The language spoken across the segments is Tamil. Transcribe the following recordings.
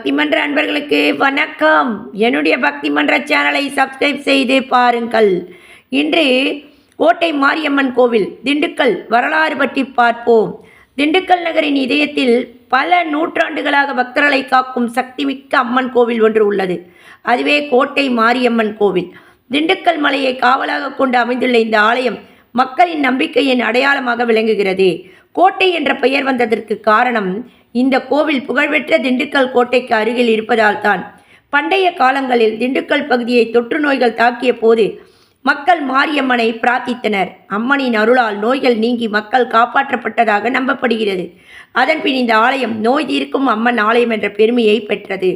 பக்தி மன்ற அன்பர்களுக்கு வணக்கம். என்னுடைய பக்தி மன்ற சேனலை சப்ஸ்கிரைப் செய்து பாருங்கள். இன்று கோட்டை மாரியம்மன் கோவில் திண்டுக்கல் வரலாறு பற்றி பார்ப்போம். திண்டுக்கல் நகரின் இதயத்தில் பல நூற்றாண்டுகளாக பக்தர்களை காக்கும் சக்திமிக்க அம்மன் கோவில் ஒன்று உள்ளது. அதுவே கோட்டை மாரியம்மன் கோவில். திண்டுக்கல் மலையை காவலாக கொண்டு அமைந்துள்ள இந்த ஆலயம் மக்களின் நம்பிக்கையின் அடையாளமாக விளங்குகிறது. கோட்டை என்ற பெயர் வந்ததற்கு காரணம் இந்த கோவில் புகழ்பெற்ற திண்டுக்கல் கோட்டைக்கு அருகில் இருப்பதால் தான். பண்டைய காலங்களில் திண்டுக்கல் பகுதியை தொற்று நோய்கள் தாக்கிய போது மக்கள் மாரியம்மனை பிரார்த்தித்தனர். அம்மனின் அருளால் நோய்கள் நீங்கி மக்கள் காப்பாற்றப்பட்டதாக நம்பப்படுகிறது. அதன்பின் இந்த ஆலயம் நோய் தீர்க்கும் அம்மன் ஆலயம் என்ற பெருமையை பெற்றது.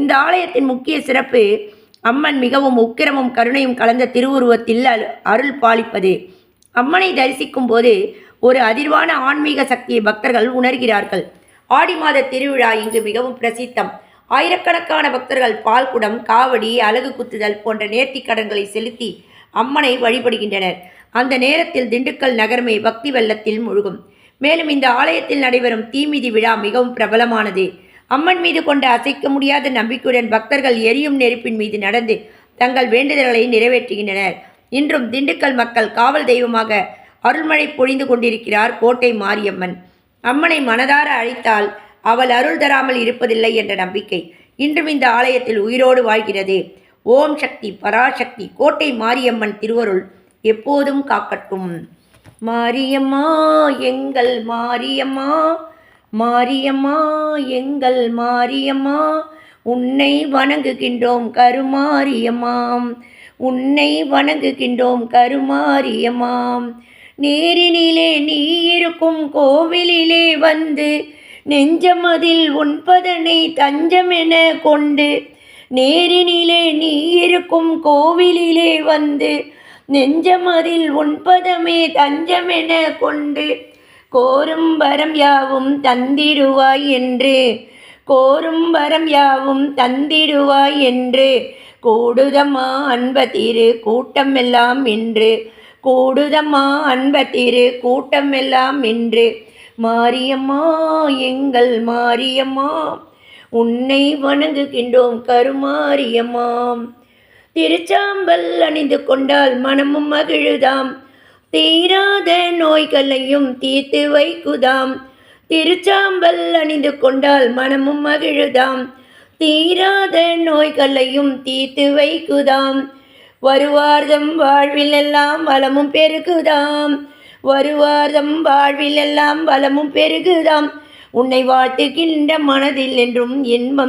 இந்த ஆலயத்தின் முக்கிய சிறப்பு அம்மன் மிகவும் உக்கிரமும் கருணையும் கலந்த திருவுருவத்தில் அருள் பாலிப்பது. அம்மனை தரிசிக்கும் போது ஒரு அதிர்வான ஆன்மீக சக்தியை பக்தர்கள் உணர்கிறார்கள். ஆடி மாத திருவிழா இங்கு மிகவும் பிரசித்தம். ஆயிரக்கணக்கான பக்தர்கள் பால்குடம், காவடி, அலகு குத்துதல் போன்ற நேர்த்தி கடன்களை செலுத்தி அம்மனை வழிபடுகின்றனர். அந்த நேரத்தில் திண்டுக்கல் நகரமே பக்தி வெள்ளத்தில் முழுகும். மேலும் இந்த ஆலயத்தில் நடைபெறும் தீமிதி விழா மிகவும் பிரபலமானது. அம்மன் மீது கொண்ட அசைக்க முடியாத நம்பிக்கையுடன் பக்தர்கள் எரியும் நெருப்பின் மீது நடந்து தங்கள் வேண்டுதல்களை நிறைவேற்றுகின்றனர். இன்றும் திண்டுக்கல் மக்கள் காவல் தெய்வமாக அருள்மழை பொழிந்து கொண்டிருக்கிறார் கோட்டை மாரியம்மன். அம்மனை மனதார அழைத்தால் அவள் அருள் தராமல் இருப்பதில்லை என்ற நம்பிக்கை இன்றும் இந்த ஆலயத்தில் உயிரோடு வாழ்கிறது. ஓம் சக்தி பராசக்தி. கோட்டை மாரியம்மன் திருவருள் எப்போதும் காக்கட்டும். மாரியம்மா எங்கள் மாரியம்மா, மாரியம்மா எங்கள் மாரியம்மா, உன்னை வணங்குகின்றோம் கருமாரியம்மாம், உன்னை வணங்குகின்றோம் கருமாரியம்மாம். நேரினிலே நீ இருக்கும் கோவிலிலே வந்து நெஞ்சமதில் உன்பதனை தஞ்சமென கொண்டு, நேரினிலே நீ இருக்கும் கோவிலிலே வந்து நெஞ்சமதில் உன்பதமே தஞ்சமென கொண்டு, கோரும் வரம் யாவும் தந்திடுவாய் என்று, கோரும் வரம் யாவும் தந்திடுவாய் என்று, கூடுதம்மா அன்பதிரு கூட்டம் எல்லாம் என்று, கூடுதம்மா அன்பதிரு கூட்டம் எல்லாம் என்று. மாரியம்மா எங்கள் மாரியம்மா, உன்னை வணங்குகின்றோம் கருமாரியம்மாம். திருச்சாம்பல் அணிந்து கொண்டால் மனமும் மகிழுதாம், தீராத நோய்களையும் தீர்த்து வைக்குதாம். திருச்சாம்பல் அணிந்து கொண்டால் மனமும் மகிழுதாம், தீராத நோய்களையும் தீர்த்து வைக்குதாம். வருவார்தம் வாழ்வில் எல்லாம் வளமும் பெருகுதாம், வருவார்தம் வாழ்வில் எல்லாம் வளமும் பெருகுதாம். உன்னை வாழ்த்துகின்ற மனதில் என்றும் இன்பம்